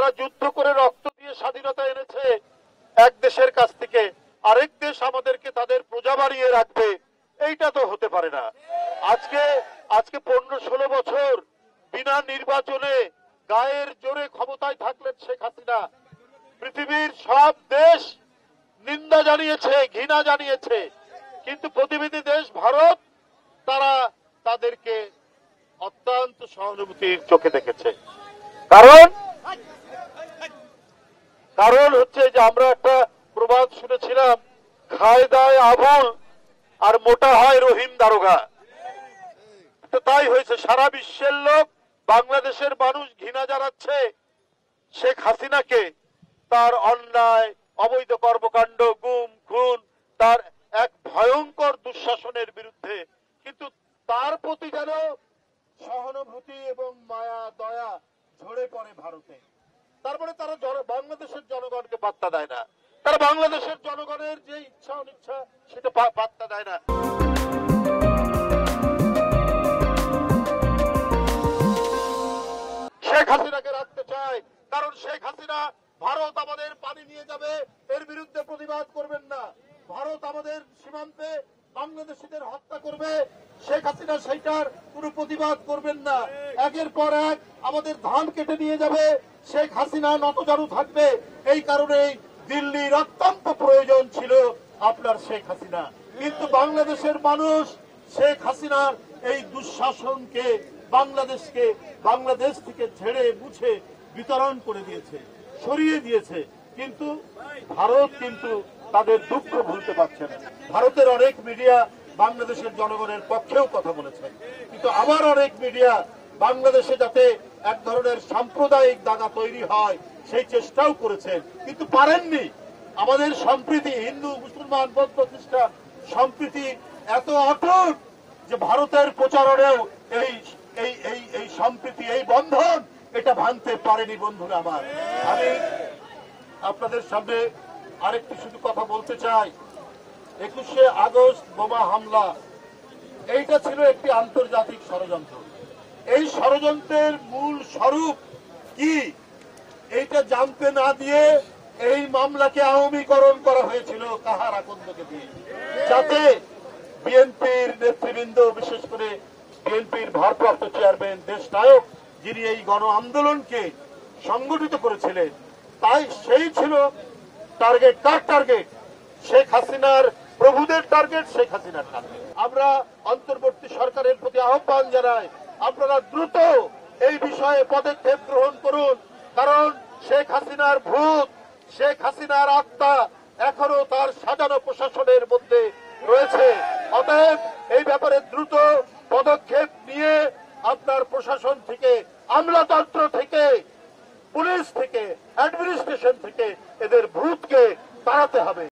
যারা যুদ্ধ করে রক্ত দিয়ে স্বাধীনতা এনেছে এক দেশের কাছ থেকে আরেক দেশ আমাদেরকে তাদের প্রজা বানিয়ে রাখবে, এইটা তো হতে পারে না। আজকে 15-16 বছর বিনা নির্বাচনে গায়ের জোরে ক্ষমতায় থাকলেন শেখ হাসিনা। পৃথিবীর সব দেশ নিন্দা জানিয়েছে, ঘৃণা জানিয়েছে, কিন্তু প্রতিবেশী দেশ ভারত তারা তাদেরকে অত্যন্ত সহানুভূতির চোখে দেখেছে। কারণ হচ্ছে যে আমরা একটা প্রবাদ শুনেছিলাম, খায় দায় আবুল আর মোটা হয় রহিম দারোগা। তো তাই হয়েছে, সারা বিশ্বের লোক, বাংলাদেশের মানুষ ঘৃণা জানাচ্ছে শেখ হাসিনাকে, তার অন্যায় অবৈধ কর্মকাণ্ড, গুম খুন, তার এক ভয়ঙ্কর দুঃশাসনের বিরুদ্ধে, কিন্তু তার প্রতি যেন সহানুভূতি এবং মায়া দয়া ঝরে পড়ে ভারতে। তারপরে তারা বাংলাদেশের জনগণকে পাত্তা দেয় না, তারা বাংলাদেশের জনগণের যে ইচ্ছা অনিচ্ছা সেটা পাত্তা দেয় না। শেখ হাসিনাকে রাখতে চায়, কারণ শেখ হাসিনা ভারত আমাদের পানি নিয়ে যাবে, এর বিরুদ্ধে প্রতিবাদ করবেন না। ভারত আমাদের সীমান্তে বাংলাদেশিদের হত্যা করবে, শেখ হাসিনা সেইটার কোনো প্রতিবাদ করবেন না। একের পর এক আমাদের ধান কেটে নিয়ে যাবে, শেখ হাসিনা নতজানু থাকবে। এই কারণেই দিল্লির অত্যন্ত প্রয়োজন ছিল আপনার শেখ হাসিনা, কিন্তু বাংলাদেশের মানুষ শেখ হাসিনার এই দুঃশাসনকে বাংলাদেশ থেকে ঝেড়ে মুছে বিতরণ করে দিয়েছে, সরিয়ে দিয়েছে। কিন্তু ভারত কিন্তু তাদের দুঃখ ভুলতে পারছে না। ভারতের অনেক মিডিয়া বাংলাদেশের জনগণের পক্ষেও কথা বলেছে, কিন্তু আবার অনেক মিডিয়া বাংলাদেশে যাতে এক ধরনের সাম্প্রদায়িক দাঙ্গা তৈরি হয় সেই চেষ্টাও করেছেন, কিন্তু পারেননি। আমাদের সম্প্রীতি, হিন্দু মুসলমান বৌদ্ধ খ্রিস্টান সম্প্রীতি এত অটুট যে ভারতের প্রচারণেও এই সম্প্রীতি, এই বন্ধন এটা ভাঙতে পারেনি। বন্ধুরা আমার, আমি আপনাদের সামনে আরেকটি শুধু কথা বলতে চাই। 21শে আগস্ট বোমা হামলা, এইটা ছিল একটি আন্তর্জাতিক ষড়যন্ত্র। এই ষড়যন্ত্রের মূল স্বরূপ কি এইটা জানতে না দিয়ে এই মামলাকে আওয়ামীকরণ করা হয়েছিল কাহার আকন্দকে দিয়ে, যাতে বিএনপির নেতৃবৃন্দ, বিশেষ করে বিএনপির ভারপ্রাপ্ত চেয়ারম্যান দেশ নায়ক, যিনি এই গণ আন্দোলনকে সংগঠিত করেছিলেন, তাই সেই ছিল টার্গেট। কার টার্গেট? শেখ হাসিনার প্রভুদের টার্গেট, শেখ হাসিনার টার্গেট। আমরা অন্তর্বর্তী সরকারের প্রতি আহ্বান জানাই, আপনারা দ্রুত এই বিষয়ে পদক্ষেপ গ্রহণ করুন, কারণ শেখ হাসিনার ভূত, শেখ হাসিনার আত্মা এখনো তার সাজানো প্রশাসনের মধ্যে রয়েছে। অতএব এই ব্যাপারে দ্রুত পদক্ষেপ নিয়ে আপনার প্রশাসন থেকে, আমলাতন্ত্র থেকে, পুলিশ থেকে, অ্যাডমিনিস্ট্রেশন থেকে এদের ভূতকে তাড়াতে হবে।